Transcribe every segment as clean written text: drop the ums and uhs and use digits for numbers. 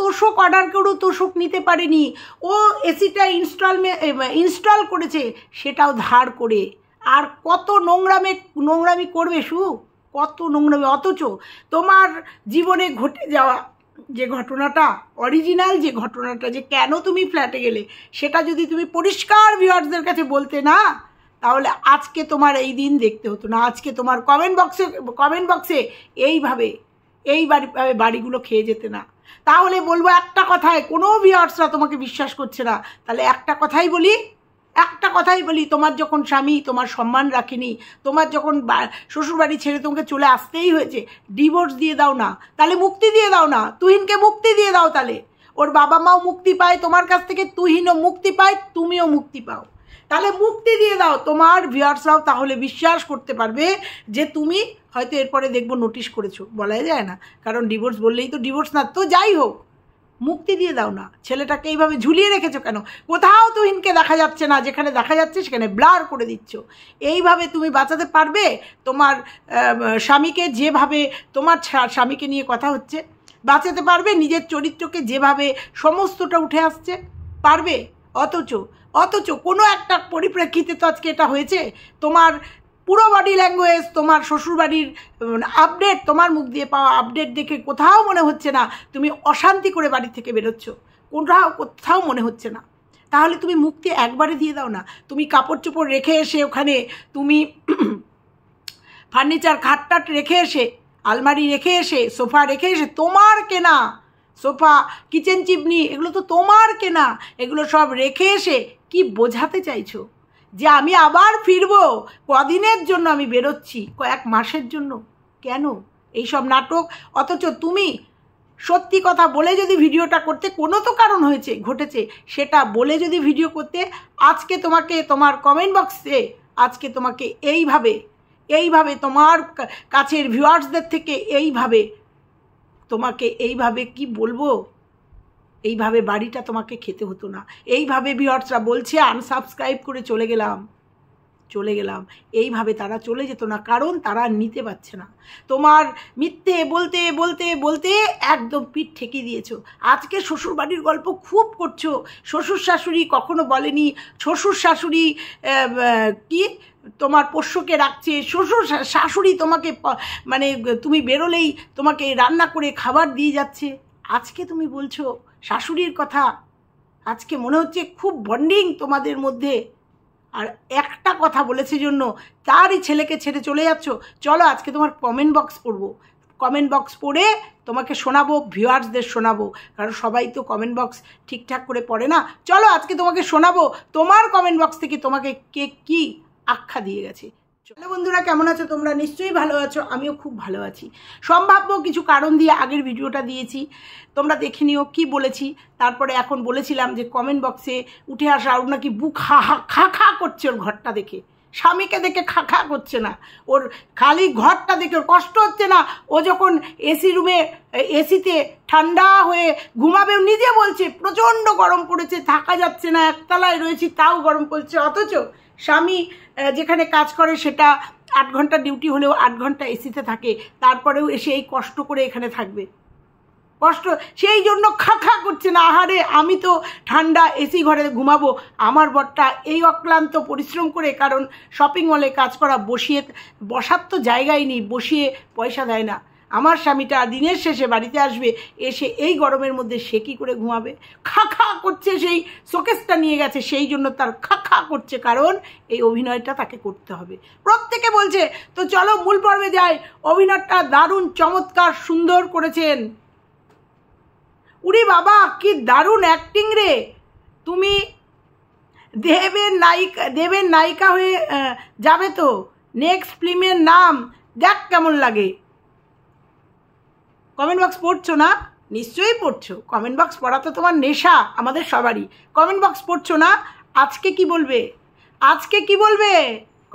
তোষক অর্ডার করেও তোষক নিতে পারেনি, ও এসিটা ইনস্টল করেছে সেটাও ধার করে। আর কত নোংরামি করবে কত নোংরামি। অথচ তোমার জীবনে ঘটে যাওয়া যে ঘটনাটা, অরিজিনাল যে ঘটনাটা, যে কেন তুমি ফ্ল্যাটে গেলে, সেটা যদি তুমি পরিষ্কার ভিউয়ার্সদের কাছে বলতে না, তাহলে আজকে তোমার এই দিন দেখতে হতো না। আজকে তোমার কমেন্ট বক্সে এইভাবে বাড়িগুলো খেয়ে যেতে না। তাহলে বলবো একটা কথায়, কোনো ভিউয়ার্সরা তোমাকে বিশ্বাস করছে না, তাহলে একটা কথাই বলি, তোমার যখন স্বামী তোমার সম্মান রাখেনি, তোমার যখন শ্বশুরবাড়ি ছেড়ে তোমাকে চলে আসতেই হয়েছে, ডিভোর্স দিয়ে দাও না, তাহলে মুক্তি দিয়ে দাও না, তুহিনকে মুক্তি দিয়ে দাও, তাহলে ওর বাবা মাও মুক্তি পায় তোমার কাছ থেকে, তুহিনও মুক্তি পায়, তুমিও মুক্তি পাও, তাহলে মুক্তি দিয়ে দাও। তোমার ভিউয়ার্সরাও তাহলে বিশ্বাস করতে পারবে যে তুমি হয়তো এরপরে দেখবো নোটিশ করেছো, বলা যায় না, কারণ ডিভোর্স বললেই তো ডিভোর্স না, তো যাই হোক, মুক্তি দিয়ে দাও না। ছেলেটাকে এইভাবে ঝুলিয়ে রেখেছো কেন? কোথাও তুহিনকে দেখা যাচ্ছে না, যেখানে দেখা যাচ্ছে সেখানে ব্লার করে দিচ্ছ। এইভাবে তুমি বাঁচাতে পারবে তোমার স্বামীকে? যেভাবে তোমার স্বামীকে নিয়ে কথা হচ্ছে, বাঁচাতে পারবে নিজের চরিত্রকে যেভাবে সমস্তটা উঠে আসছে? পারবে? অথচ কোনো একটা পরিপ্রেক্ষিতে তো আজকে এটা হয়েছে। তোমার পুরো বডি ল্যাঙ্গুয়েজ, তোমার শ্বশুরবাড়ির আপডেট, তোমার মুখ দিয়ে পাওয়া আপডেট দেখে কোথাও মনে হচ্ছে না তুমি অশান্তি করে বাড়ি থেকে বেরোচ্ছ, কোথাও মনে হচ্ছে না। তাহলে তুমি মুক্তি একবারে দিয়ে দাও না। তুমি কাপড় চোপড় রেখে এসে ওখানে, তুমি ফার্নিচার খাটটাট রেখে এসে, আলমারি রেখে এসে, সোফা রেখে এসে, তোমার কেনা সোফা, কিচেন চিমনি, এগুলো তো তোমার কেনা, এগুলো সব রেখে এসে কি বোঝাতে চাইছো? যে আমি আবার ফিরবো, কদিনের জন্য আমি বেরোচ্ছি, কয়েক মাসের জন্য। কেন এইসব নাটক? অথচ তুমি সত্যি কথা বলে যদি ভিডিওটা করতে, কোনো তো কারণ ঘটেছে, সেটা বলে যদি ভিডিও করতে, আজকে তোমাকে তোমার কমেন্ট বক্সে আজকে তোমাকে এইভাবে তোমার কাছের ভিউয়ার্সদের থেকে এইভাবে কি বলবো, এইভাবে বাড়িটা তোমাকে খেতে হতো না। এইভাবে ভিউয়ার্সরা বলছে আনসাবস্ক্রাইব করে চলে গেলাম, এইভাবে তারা চলে যেত না, কারণ তারা নিতে পারছে না। তোমার মিথ্যে বলতে একদম পিঠ ঠেকিয়ে দিয়েছো। আজকে শ্বশুরবাড়ির গল্প খুব করছো, শ্বশুর শাশুড়ি কখনো বলেনি, শ্বশুর শাশুড়ি কি তোমার পোষ্যকে রাখছে, শ্বশুর শাশুড়ি তোমাকে মানে তুমি বেরোলেই তোমাকে রান্না করে খাবার দিয়ে যাচ্ছে। আজকে তুমি বলছো শাশুড়ির কথা। আজকে মনে হচ্ছে খুব বন্ডিং তোমাদের মধ্যে, আর একটা কথা বলেছে জন্য তারই ছেলেকে ছেড়ে চলে যাচ্ছ। চলো আজকে তোমার কমেন্ট বক্স পড়ে তোমাকে শোনাবো, ভিউয়ার্সদের শোনাবো, কারণ সবাই তো কমেন্ট বক্স ঠিকঠাক করে পড়ে না। চলো আজকে তোমাকে শোনাবো তোমার কমেন্ট বক্স থেকে তোমাকে কে কি আখ্যা দিয়ে গেছে। চলো বন্ধুরা, কেমন আছো তোমরা? নিশ্চয়ই ভালো আছো, আমিও খুব ভালো আছি। সম্ভাব্য কিছু কারণ দিয়ে আগের ভিডিওটা দিয়েছি, তোমরা দেখে নিও কি বলেছি। তারপরে এখন বলেছিলাম যে কমেন্ট বক্সে উঠে আসা আর নাকি বুক খা করছে ওর ঘরটা দেখে, স্বামীকে দেখে খা করছে না, ওর খালি ঘরটা দেখে ওর কষ্ট হচ্ছে না। ও যখন এসিতে ঠান্ডা হয়ে ঘুমাবে, নিজে বলছে প্রচণ্ড গরম পড়েছে, থাকা যাচ্ছে না, একতলায় রয়েছি তাও গরম পড়ছে। অথচ স্বামী যেখানে কাজ করে সেটা 8 ঘন্টা ডিউটি হলেও 8 ঘন্টা এসিতে থাকে, তারপরেও এসে এই কষ্ট করে এখানে থাকবে, সেই জন্য খা করছে না। আহারে, আমি তো ঠান্ডা এসি ঘরে ঘুমাবো, আমার বরটা এই অক্লান্ত পরিশ্রম করে, কারণ শপিং মলে কাজ করা, বসার তো জায়গায় নেই, বসিয়ে পয়সা দেয় না। আমার স্বামীটা দিনের শেষে বাড়িতে আসবে, এসে এই গরমের মধ্যে সে কী করে ঘুমাবে? খা করছে, সেই শোকেসটা নিয়ে গেছে, সেই জন্য তার খা করছে, কারণ এই অভিনয়টা তাকে করতে হবে। প্রত্যেকে বলছে। তো চলো মূল পর্বে যাই। অভিনয়টা দারুণ, চমৎকার, সুন্দর করেছেন। উরি বাবা, কি দারুণ অ্যাক্টিং রে! তুমি দেবের নায়িকা হয়ে যাবে তো? নেক্সট ফিল্মের নাম দেখ কেমন লাগে। কমেন্ট বক্স পড়ছো না? নিশ্চয়ই পড়ছো। কমেন্ট বক্স পড়া তো তোমার নেশা, আমাদের সবারই। কমেন্ট বক্স পড়ছো না? আজকে কি বলবে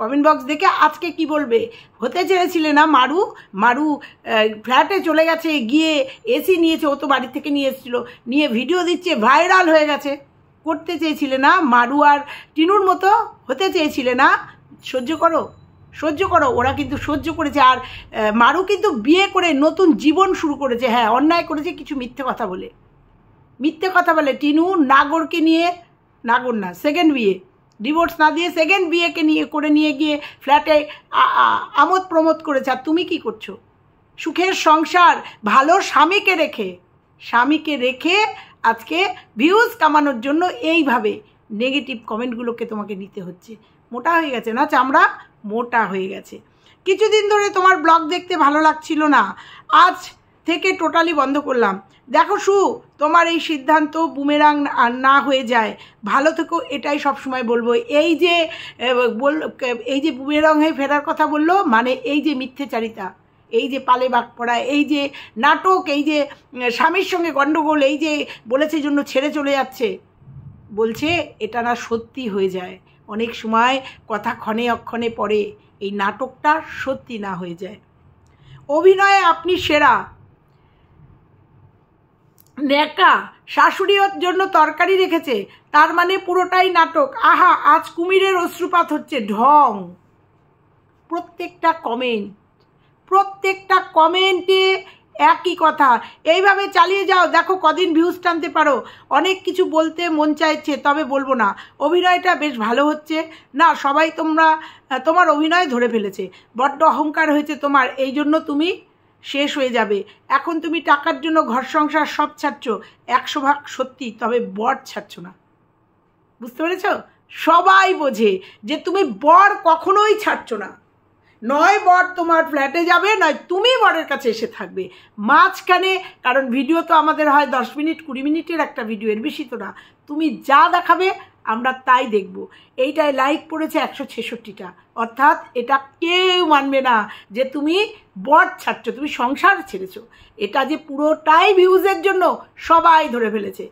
কমেন্ট বক্স দেখে? আজকে কি বলবে? হতে চেয়েছিলে না মারু ফ্ল্যাটে চলে গেছে, গিয়ে এসি নিয়েছে, ও তো বাড়ি থেকে নিয়ে এসেছিলো, নিয়ে ভিডিও দিচ্ছে, ভাইরাল হয়ে গেছে। করতে চেয়েছিলে না মারু আর টিনুর মতো? হতে চেয়েছিলে না? সহ্য করো। ওরা কিন্তু সহ্য করেছে। আর মারু কিন্তু বিয়ে করে নতুন জীবন শুরু করেছে। হ্যাঁ, অন্যায় করেছে কিছু মিথ্যে কথা বলে, মিথ্যে কথা বলে। টিনু নাগরকে নিয়ে, নাগর না, সেকেন্ড বিয়ে, ডিভোর্স না দিয়ে সেকেন্ড বিয়েকে নিয়ে গিয়ে ফ্ল্যাটে আমোদ প্রমোদ করেছে। আর তুমি কি করছো? সুখের সংসার, ভালো স্বামীকে রেখে আজকে ভিউজ কামানোর জন্য এইভাবে নেগেটিভ কমেন্টগুলোকে তোমাকে নিতে হচ্ছে। মোটা হয়ে গেছে না চামড়া, মোটা হয়ে গেছে। কিছুদিন ধরে তোমার ব্লগ দেখতে ভালো লাগছিল না, আজ থেকে টোটালি বন্ধ করলাম। দেখো তোমার এই সিদ্ধান্ত বুমেরাং না হয়ে যায়, ভালো থেকো, এটাই সবসময় বলবো। এই যে বুমেরাং হয়ে ফেরার কথা বললো, মানে এই যে মিথ্যেচারিতা, এই যে পালে বাঘ পড়া, এই যে নাটক, এই যে স্বামীর সঙ্গে গণ্ডগোল, এই যে বলেছে জন্য ছেড়ে চলে যাচ্ছে, বলছে এটা না সত্যি হয়ে যায়। অনেক সময় কথা ক্ষণে অক্ষণে পড়ে, এই নাটকটা সত্যি না হয়ে যায়। অভিনয়ে আপনি সেরা। নেকা শাশুড়ির জন্য তরকারি রেখেছে, তার মানে পুরোটাই নাটক। আহা, আজ কুমিরের অশ্রুপাত হচ্ছে। ঢং। প্রত্যেকটা কমেন্টে একই কথা। এইভাবে চালিয়ে যাও, দেখো কদিন ভিউজ টানতে পারো। অনেক কিছু বলতে মন চাইছে, তবে বলবো না। অভিনয়টা বেশ ভালো হচ্ছে না, সবাই তোমার অভিনয় ধরে ফেলেছে। বড্ড অহংকার হয়েছে তোমার, এই জন্য তুমি শেষ হয়ে যাবে। এখন তুমি টাকার জন্য ঘর সংসার সব ছাড়ছ, 100% সত্যি, তবে বর ছাড়ছ না। বুঝতে পেরেছ? সবাই বোঝে যে তুমি বর কখনোই ছাড়ছ না। নয় বর তোমার ফ্ল্যাটে যাবে, নয় তুমি বরের কাছে এসে থাকবে মাঝখানে। কারণ ভিডিও তো আমাদের হয় 10 মিনিট 20 মিনিটের একটা ভিডিও, এর বেশি তো না। তুমি যা দেখাবে আমরা তাই দেখব। এইটায় লাইক পড়েছে 166টা, অর্থাৎ এটা কেউ মানবে না যে তুমি বর ছাড়ছ, তুমি সংসার ছেড়েছো। এটা যে পুরোটাই ভিউজের জন্য সবাই ধরে ফেলেছে।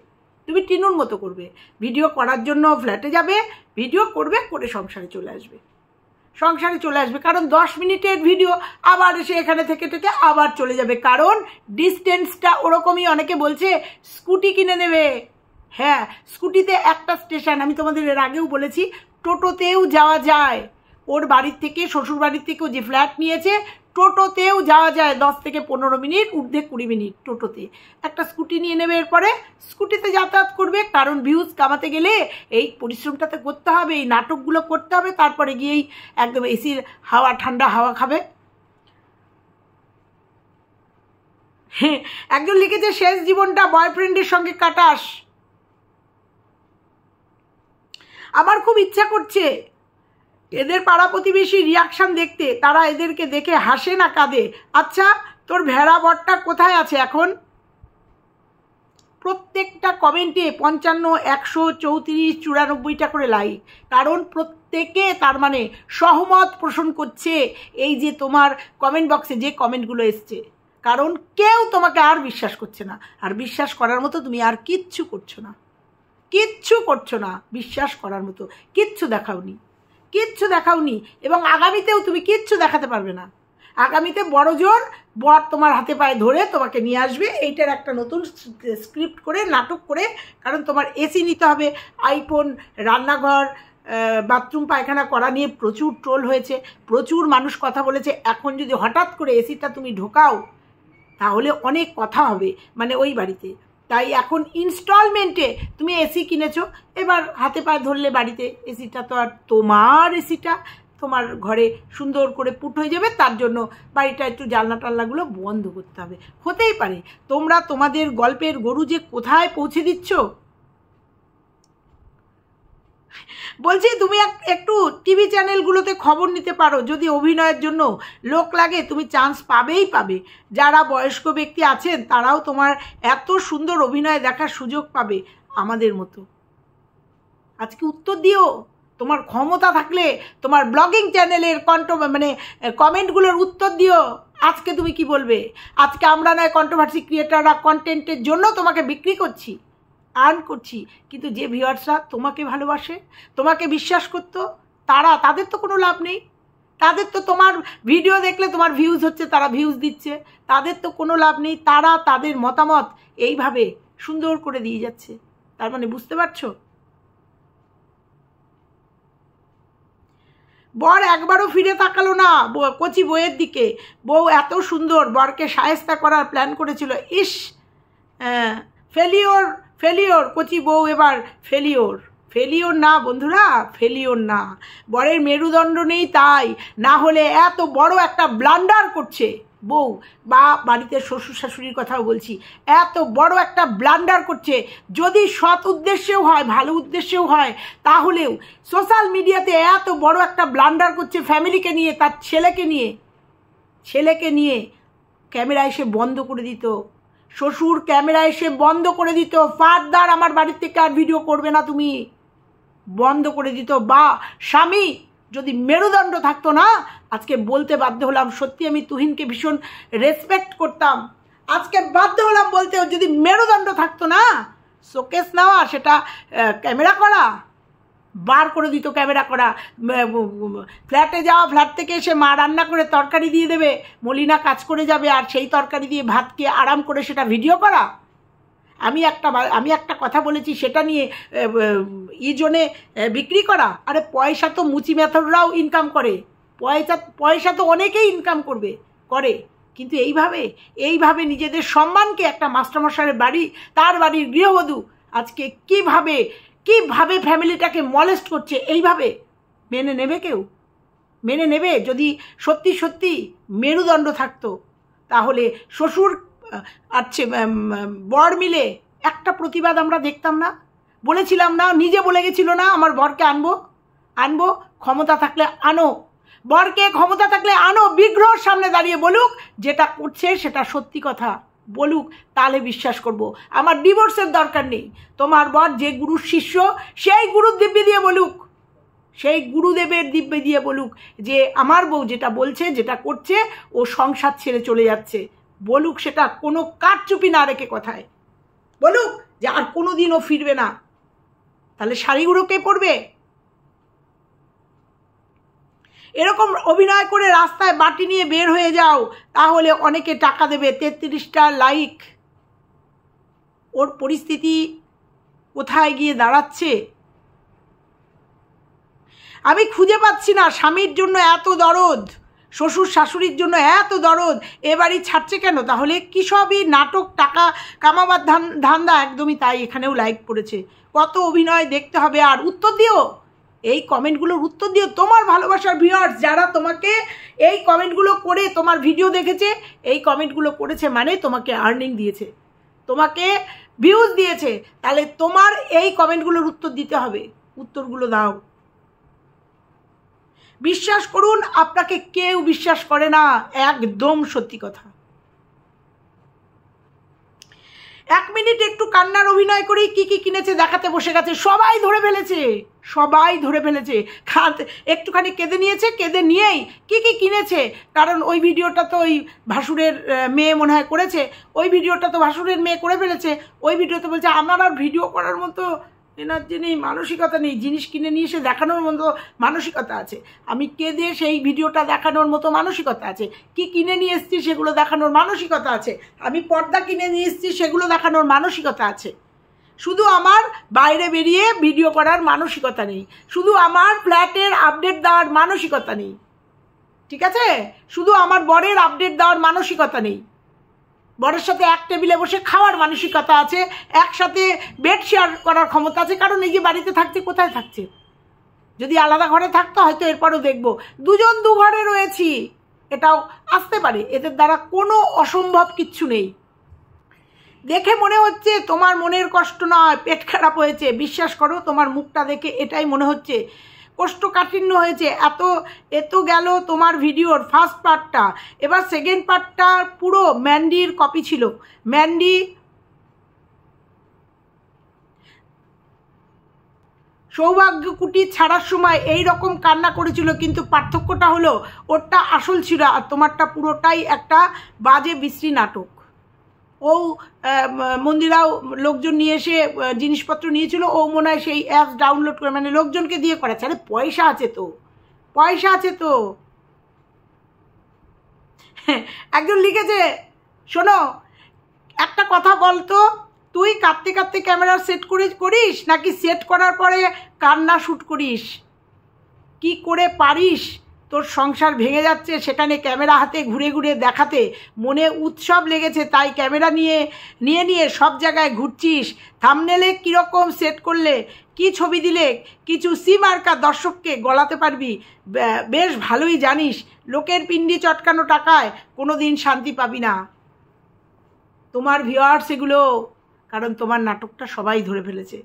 তুমি টিনুর মতো করবে, ভিডিও করার জন্য ফ্ল্যাটে যাবে, ভিডিও করবে, করে সংসারে চলে আসবে। কারণ 10 মিনিটের ভিডিও আবার এসে এখানে থেকে আবার চলে যাবে। কারণ ডিস্টেন্সটা ওরকমই। অনেকে বলছে স্কুটি কিনে নেবে। হ্যাঁ, স্কুটিতে একটা স্টেশন, আমি তোমাদের এর আগেও বলেছি, টোটোতেও যাওয়া যায়। ওর বাড়ির থেকে, শ্বশুর বাড়ির থেকে যে ফ্ল্যাট নিয়েছে, টোটোতেও যাওয়া যায়। 10 থেকে 15 মিনিট, ঊর্ধ্বে 20 মিনিট টোটোতে। একটা স্কুটি নিয়ে নেবে, এরপরে স্কুটিতে যাতায়াত করবে। কারণ ভিউজ কামাতে গেলে এই পরিশ্রমটাতে করতে হবে, এই নাটকগুলো করতে হবে, তারপরে গিয়েই একদম এসির হাওয়া, ঠান্ডা হাওয়া খাবে। হ্যাঁ, একজন লিখেছে শেষ জীবনটা বয়ফ্রেন্ডের সঙ্গে কাটাস। আমার খুব ইচ্ছা করছে এদের পাড়া প্রতিবেশী রিয়াকশান দেখতে, তারা এদেরকে দেখে হাসে না কাঁদে। আচ্ছা, তোর ভেড়া বরটা কোথায় আছে এখন? প্রত্যেকটা কমেন্টে 55, 100, 34, 94টা করে লাইক। কারণ প্রত্যেকে তার মানে সহমত পোষণ করছে এই যে তোমার কমেন্ট বক্সে যে কমেন্টগুলো এসছে। কারণ কেউ তোমাকে আর বিশ্বাস করছে না, আর বিশ্বাস করার মতো তুমি আর কিচ্ছু করছো না, বিশ্বাস করার মতো কিচ্ছু দেখাওনি, এবং আগামীতেও তুমি কিচ্ছু দেখাতে পারবে না। আগামীতে বড় জোর বর তোমার হাতে পায়ে ধরে তোমাকে নিয়ে আসবে, এইটার একটা নতুন স্ক্রিপ্ট করে, নাটক করে। কারণ তোমার এসি নিতে হবে, আইফোন, রান্নাঘর, বাথরুম পায়খানা করা নিয়ে প্রচুর ট্রোল হয়েছে, প্রচুর মানুষ কথা বলেছে। এখন যদি হঠাৎ করে এসিটা তুমি ঢোকাও, তাহলে অনেক কথা হবে মানে ওই বাড়িতে। তাই এখন ইনস্টলমেন্টে তুমি এসি কিনেছো, এবার হাতে পায়ে ধরলে বাড়িতে এসিটা তো আর তোমার, এসিটা তোমার ঘরে সুন্দর করে পুট হয়ে যাবে। তার জন্য বাড়িটা একটু জানলা টাল্লাগুলো বন্ধ করতে হবে। হতেই পারে তোমরা তোমাদের গল্পের গরু যে কোথায় পৌঁছে দিচ্ছ। বলছি তুমি একটু টিভি চ্যানেলগুলোতে খবর নিতে পারো, যদি অভিনয়ের জন্য লোক লাগে তুমি চান্স পাবে। যারা বয়স্ক ব্যক্তি আছেন তারাও তোমার এত সুন্দর অভিনয় দেখার সুযোগ পাবে আমাদের মতো। আজকে উত্তর দিও, তোমার ক্ষমতা থাকলে তোমার ব্লগিং চ্যানেলের কমেন্টগুলোর উত্তর দিও। আজকে তুমি কি বলবে? আজকে আমরা নয় কন্ট্রোভার্সি ক্রিয়েটাররা কন্টেন্টের জন্য তোমাকে বিক্রি করছি, আর্ন করছি, কিন্তু যে ভিউয়ার্সরা তোমাকে ভালোবাসে, তোমাকে বিশ্বাস করতো, তাদের তো কোনো লাভ নেই। তাদের তো তোমার ভিডিও দেখলে তোমার ভিউজ হচ্ছে, তারা ভিউজ দিচ্ছে, তাদের তো কোনো লাভ নেই। তারা তাদের মতামত এইভাবে সুন্দর করে দিয়ে যাচ্ছে। তার মানে বুঝতে পারছো? বর একবারও ফিরে তাকালো না কচি বউয়ের দিকে। বউ এত সুন্দর, বরকে শায়েস্তা করার প্ল্যান করেছিল। ইস, ফেলিওর কচি বউ এবার ফেলিওর না বন্ধুরা, ফেলিওর না। বরের মেরুদণ্ড নেই তাই, না হলে এত বড় একটা ব্লান্ডার করছে বউ, বা বাড়িতে শ্বশুর শাশুড়ির কথাও বলছি, এত বড় একটা ব্লান্ডার করছে। যদি সৎ উদ্দেশ্যেও হয়, ভালো উদ্দেশ্যেও হয়, তাহলেও সোশ্যাল মিডিয়াতে এত বড় একটা ব্লান্ডার করছে ফ্যামিলিকে নিয়ে, তার ছেলেকে নিয়ে ক্যামেরা এসে বন্ধ করে দিত, শ্বশুর ক্যামেরা এসে বন্ধ করে দিত, ফার্দার আমার বাড়ির থেকে আর ভিডিও করবে না তুমি, বন্ধ করে দিত। বা স্বামী যদি মেরুদণ্ড থাকতো না, আজকে বলতে বাধ্য হলাম, সত্যি আমি তুহিনকে ভীষণ রেসপেক্ট করতাম, আজকে বাধ্য হলাম বলতে, যদি মেরুদণ্ড থাকতো না, শোকেস নেওয়া, সেটা ক্যামেরা করা, বার করে দিত ক্যামেরা করা। ফ্ল্যাটে যাওয়া, ফ্ল্যাট থেকে এসে মা রান্না করে তরকারি দিয়ে দেবে, মলিনা কাজ করে যাবে, আর সেই তরকারি দিয়ে ভাত খেয়ে আরাম করে সেটা ভিডিও করা। আমি একটা কথা বলেছি, সেটা নিয়ে জনে বিক্রি করা। আরে পয়সা তো মুচি মেথররাও ইনকাম করে, পয়সা তো অনেকেই ইনকাম করে, কিন্তু এইভাবে নিজেদের সম্মানকে, একটা মাস্টারমশাইয়ের বাড়ি, তার বাড়ির গৃহবধূ আজকে কিভাবে ফ্যামিলিটাকে মলেস্ট করছে, এইভাবে মেনে নেবে কেউ? মেনে নেবে? যদি সত্যি মেরুদণ্ড থাকতো, তাহলে শ্বশুর আচ্ছা বর মিলে একটা প্রতিবাদ আমরা দেখতাম না? বলেছিলাম না, নিজে বলে গেছিল না, আমার বরকে আনবো, ক্ষমতা থাকলে আনো, বরকে ক্ষমতা থাকলে আনো, বিগ্রহের সামনে দাঁড়িয়ে বলুক যেটা করছে সেটা সত্যি কথা বলুক, তাহলে বিশ্বাস করব। আমার ডিভোর্সের দরকার নেই, তোমার বর যে গুরুর শিষ্য, সেই গুরুর দিব্যি দিয়ে বলুক, সেই গুরুদেবের দিব্যি দিয়ে বলুক যে আমার বউ যেটা বলছে, যেটা করছে, ও সংসার ছেড়ে চলে যাচ্ছে, বলুক, সেটা কোনো কারচুপি না রেখে কথায় বলুক যে আর কোনো দিন ও ফিরবে না। তাহলে শাড়িগুলো কে পরবে? এরকম অভিনয় করে রাস্তায় বাটি নিয়ে বের হয়ে যাও, তাহলে অনেকে টাকা দেবে। 33টা লাইক, ওর পরিস্থিতি কোথায় গিয়ে দাঁড়াচ্ছে আমি খুঁজে পাচ্ছি না। স্বামীর জন্য এত দরদ, শ্বশুর শাশুড়ির জন্য এত দরদ, এবারই ছাড়ছে কেন? তাহলে কী সবই নাটক, টাকা কামাবার ধান্দা। একদমই তাই, এখানেও লাইক পড়েছে। কত অভিনয় দেখতে হবে? আর উত্তর দিও, এই কমেন্টগুলোর উত্তর দিও। তোমার ভালোবাসার ভিউয়ার্স যারা তোমাকে এই কমেন্টগুলো করে তোমার ভিডিও দেখেছে, এই কমেন্টগুলো করেছে মানে তোমাকে আর্নিং দিয়েছে, তোমাকে ভিউজ দিয়েছে, তাহলে তোমার এই কমেন্টগুলোর উত্তর দিতে হবে। উত্তরগুলো দাও। বিশ্বাস করুন, আপনাকে কেউ বিশ্বাস করে না, একদম সত্যি কথা। 1 মিনিট একটু কান্নার অভিনয় করেই কি কিনেছে দেখাতে বসে গেছে, সবাই ধরে ফেলেছে। একটুখানি কেঁদে নিয়েছে, কেঁদে নিয়েই কি কিনেছে। কারণ ওই ভিডিওটা তো ওই ভাসুরের মেয়ে মনে হয় করেছে, ওই ভিডিওটা তো ভাসুরের মেয়ে করে ফেলেছে। ওই ভিডিওতে বলছে আমার আর ভিডিও করার মতো এনার্জি নেই, মানসিকতা নেই, জিনিস কিনে নিয়ে এসে দেখানোর মতো মানসিকতা আছে, আমি কেঁদে সেই ভিডিওটা দেখানোর মতো মানসিকতা আছে, কি কিনে নিয়ে এসেছি সেগুলো দেখানোর মানসিকতা আছে, আমি পর্দা কিনে নিয়ে এসেছি সেগুলো দেখানোর মানসিকতা আছে। শুধু আমার বাইরে বেরিয়ে ভিডিও করার মানসিকতা নেই, শুধু আমার ফ্ল্যাটের আপডেট দেওয়ার মানসিকতা নেই, ঠিক আছে? শুধু আমার বরের আপডেট দেওয়ার মানসিকতা নেই, বরের সাথে এক টেবিলে বসে খাওয়ার মানসিকতা আছে, একসাথে বেড শেয়ার করার ক্ষমতা আছে। কারণ এই যে বাড়িতে থাকছে, কোথায় থাকছে? যদি আলাদা ঘরে থাকতো হয়তো এরপরও দেখবো, দুজন দু ঘরে রয়েছি, এটাও আসতে পারে, এদের দ্বারা কোনো অসম্ভব কিচ্ছু নেই। দেখে মনে হচ্ছে তোমার মনের কষ্ট নয়, পেট খারাপ হয়েছে। বিশ্বাস করো, তোমার মুখটা দেখে এটাই মনে হচ্ছে কোষ্ঠকাঠিন্য হয়েছে। এত গেল তোমার ভিডিওর ফার্স্ট পার্টটা, এবার সেকেন্ড পার্টটা পুরো ম্যান্ডির কপি ছিল। ম্যান্ডি সৌভাগ্য কুটি ছাড়ার সময় এই রকম কান্না করেছিল, কিন্তু পার্থক্যটা হলো ওরটা আসল ছিল আর তোমারটা পুরোটাই একটা বাজে বিশ্রী নাটক। ও মন্দিরাও লোকজন নিয়ে এসে জিনিসপত্র নিয়েছিল, ও মনে হয় সেই অ্যাপস ডাউনলোড করে, মানে লোকজনকে দিয়ে করাচ্ছে। আরে পয়সা আছে তো। একজন লিখেছে, শোনো একটা কথা বলতো, তুই কাঁদতে কাঁদতে ক্যামেরা সেট করিস নাকি সেট করার পরে কান্না শ্যুট করিস? কি করে পারিস তোর সংসার ভেঙে যাচ্ছে, সেখানে ক্যামেরা হাতে ঘুরে ঘুরে দেখাতে মনে উৎসব লেগেছে, তাই ক্যামেরা নিয়ে সব জায়গায় ঘুরছিস। থাম্বনেলে কীরকম সেট করলে, কি ছবি দিলে, কিছু সি মার্কা দর্শককে গলাতে পারবি, বেশ ভালোই জানিস। লোকের পিণ্ডি চটকানো টাকায় কোনো দিন শান্তি পাবি না। তোমার ভিউয়ার্স এগুলো, কারণ তোমার নাটকটা সবাই ধরে ফেলেছে,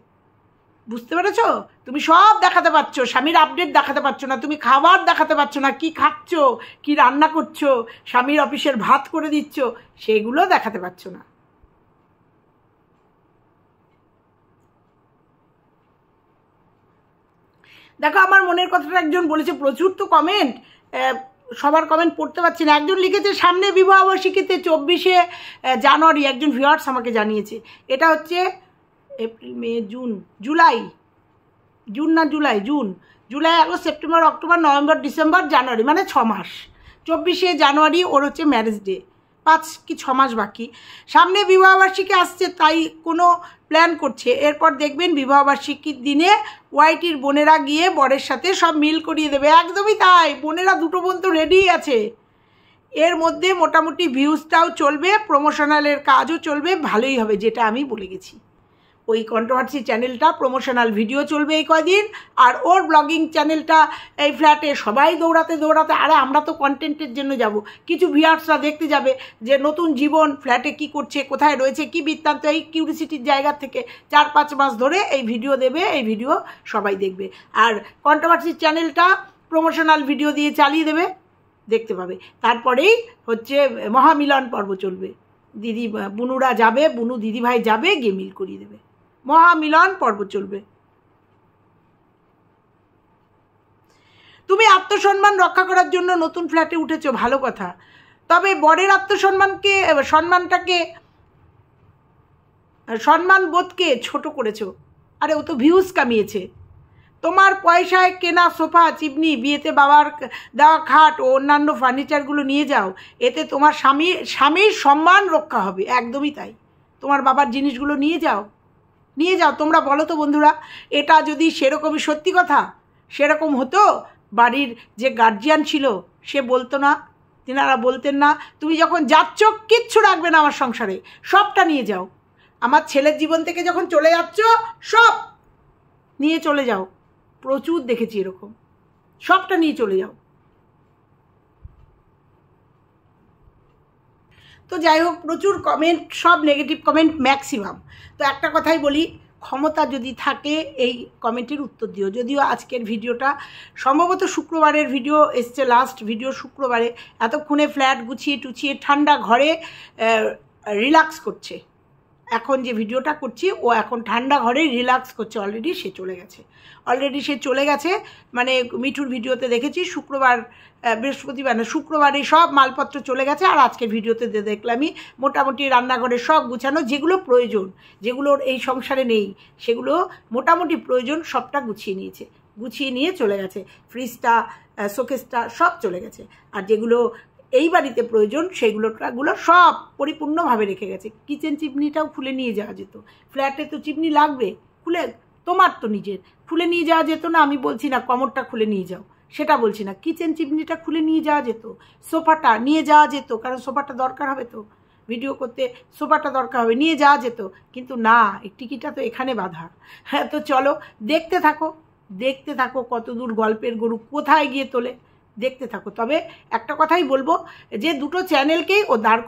বুঝতে পেরেছ? তুমি সব দেখাতে পারছো, স্বামীর আপডেট দেখাতে পারছো না, তুমি খাবার দেখাতে পারছো না, কি খাচ্ছ, কি রান্না করছো, স্বামীর অফিসের ভাত করে দিচ্ছ, সেগুলো দেখাতে পারছো না। দেখো, আমার মনের কথাটা একজন বলেছে, প্রচুর তো কমেন্ট, সবার কমেন্ট পড়তে পারছি না। একজন লিখেছে সামনে বিবাহবার্ষিকীতে 24শে জানুয়ারি, একজন ভিউয়ার্স আমাকে জানিয়েছে। এটা হচ্ছে April, May, July, August, September, October, November, December, January, মানে 6 মাস। 24শে জানুয়ারি ওর হচ্ছে ম্যারেজ ডে, 5 কি 6 মাস বাকি। সামনে বিবাহবার্ষিকী আসছে, তাই কোনো প্ল্যান করছে। এরপর দেখবেন বিবাহবার্ষিকীর দিনে ওয়াইটির বোনেরা গিয়ে বরের সাথে সব মিল করিয়ে দেবে। একদমই তাই, বোনেরা, দুটো বোন তো রেডিই আছে। এর মধ্যে মোটামুটি ভিউজটাও চলবে, প্রমোশনালের কাজও চলবে, ভালোই হবে, যেটা আমি বলে গেছি। ওই কন্ট্রোভার্সি চ্যানেলটা প্রমোশনাল ভিডিও চলবে এই কয়দিন, আর ওর ব্লগিং চ্যানেলটা এই ফ্ল্যাটে সবাই দৌড়াতে, আরে আমরা তো কন্টেন্টের জন্য যাব, কিছু ভিউয়ার্সরা দেখতে যাবে যে নতুন জীবন, ফ্ল্যাটে কি করছে, কোথায় রয়েছে, কি বৃত্তান্ত, এই কিউরিসিটির জায়গা থেকে 4-5 মাস ধরে এই ভিডিও দেবে, এই ভিডিও সবাই দেখবে। আর কন্ট্রোভার্সি চ্যানেলটা প্রমোশনাল ভিডিও দিয়ে চালিয়ে দেবে, দেখতে পাবে। তারপরেই হচ্ছে মহামিলন পর্ব চলবে, বুনুরা যাবে, বুনু দিদিভাই যাবে, গিয়ে মিল করিয়ে দেবে, মহামিলন পর্ব চলবে। তুমি আত্মসম্মান রক্ষা করার জন্য নতুন ফ্ল্যাটে উঠেছো, ভালো কথা, তবে বরের সম্মান বোধকে ছোট করেছো। আরে ও তো ভিউজ কামিয়েছে। তোমার পয়সায় কেনা সোফা, চিমনি, বিয়েতে বাবার দেওয়া খাট ও অন্যান্য ফার্নিচারগুলো নিয়ে যাও, এতে তোমার স্বামীর সম্মান রক্ষা হবে। একদমই তাই, তোমার বাবার জিনিসগুলো নিয়ে যাও। তোমরা বলো তো বন্ধুরা, এটা যদি সেরকমই সত্যি কথা সেরকম হতো, বাড়ির যে গার্জিয়ান ছিল সে বলতো না, তিনারা বলতেন না, তুমি যখন যাচ্ছ কিচ্ছু রাখবে না আমার সংসারে, সবটা নিয়ে যাও। আমার ছেলের জীবন থেকে যখন চলে যাচ্ছ সব নিয়ে চলে যাও। প্রচুর দেখেছি এরকম, সবটা নিয়ে চলে যাও। তো যাই হোক, প্রচুর কমেন্ট, সব নেগেটিভ কমেন্ট ম্যাক্সিমাম। তো একটা কথাই বলি, ক্ষমতা যদি থাকে এই কমেন্টের উত্তর দিও। যদিও আজকের ভিডিওটা সম্ভবত শুক্রবারের ভিডিও এসছে, লাস্ট ভিডিও শুক্রবারে, এতক্ষণে ফ্ল্যাট গুছিয়ে টুছিয়ে ঠান্ডা ঘরে রিল্যাক্স করছে। এখন যে ভিডিওটা করছি ও এখন ঠান্ডা ঘরে রিল্যাক্স করছে, অলরেডি সে চলে গেছে। মানে মিঠুর ভিডিওতে দেখেছি বৃহস্পতিবার না শুক্রবারে সব মালপত্র চলে গেছে, আর আজকের ভিডিওতে দেখলামই মোটামুটি রান্নাঘরে সব গুছানো, যেগুলো প্রয়োজন, যেগুলোর এই সংসারে নেই, সেগুলো মোটামুটি প্রয়োজন সবটা গুছিয়ে নিয়ে চলে গেছে। ফ্রিজটা, শোকেসটা সব চলে গেছে, আর যেগুলো এই বাড়িতে প্রয়োজন সেগুলো সব পরিপূর্ণভাবে রেখে গেছে। কিচেন চিমনিটাও খুলে নিয়ে যাওয়া যেত, ফ্ল্যাটে তো চিমনি লাগবে, তোমার তো নিজের খুলে নিয়ে যাওয়া যেত না। আমি বলছি না কমরটা খুলে নিয়ে যাও, সেটা বলছি না, কিচেন চিমনিটা খুলে নিয়ে যাওয়া যেত, সোফাটা নিয়ে যাওয়া যেত, কারণ সোফাটা দরকার হবে, তো ভিডিও করতে সোফাটা দরকার হবে, নিয়ে যাওয়া যেত। কিন্তু না, টিকিটা তো এখানে বাঁধা। হ্যাঁ, তো চলো দেখতে থাকো কত দূর গল্পের গরু কোথায় গিয়ে তোলে, দেখতে থাকো। তবে একটা কথাই বলবো, যে দুটো চ্যানেলকেই ও দাঁড়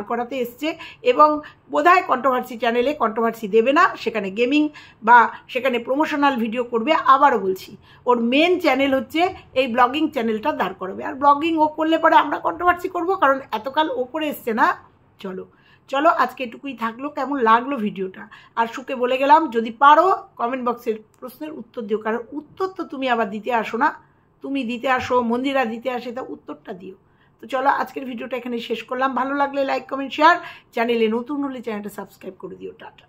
করাতে এসছে, এবং বোধহয় কন্ট্রোভার্সি চ্যানেলে কন্ট্রোভার্সি দেবে না, সেখানে গেমিং বা সেখানে প্রমোশনাল ভিডিও করবে। আবারও বলছি, ওর মেন চ্যানেল হচ্ছে এই ব্লগিং চ্যানেলটা দাঁড় করাবে, আর ব্লগিং ও করলে পরে আমরা কন্ট্রোভার্সি করব, কারণ এতকাল ও করে এসছে না। চলো আজকে এটুকুই থাকলো। কেমন লাগলো ভিডিওটা? আর সুকে বলে গেলাম, যদি পারো কমেন্ট বক্সের প্রশ্নের উত্তর দিও, কারণ উত্তর তো তুমি আবার দিতে আসো না, তুমি দিতে আসো, মন্দিরা দিতে আসে, তা উত্তরটা দিও। তো চলো আজকের ভিডিওটা এখানে শেষ করলাম। ভালো লাগলে লাইক, কমেন্ট, শেয়ার, চ্যানেলে নতুন হলে চ্যানেলটা সাবস্ক্রাইব করে দিও। টাটা।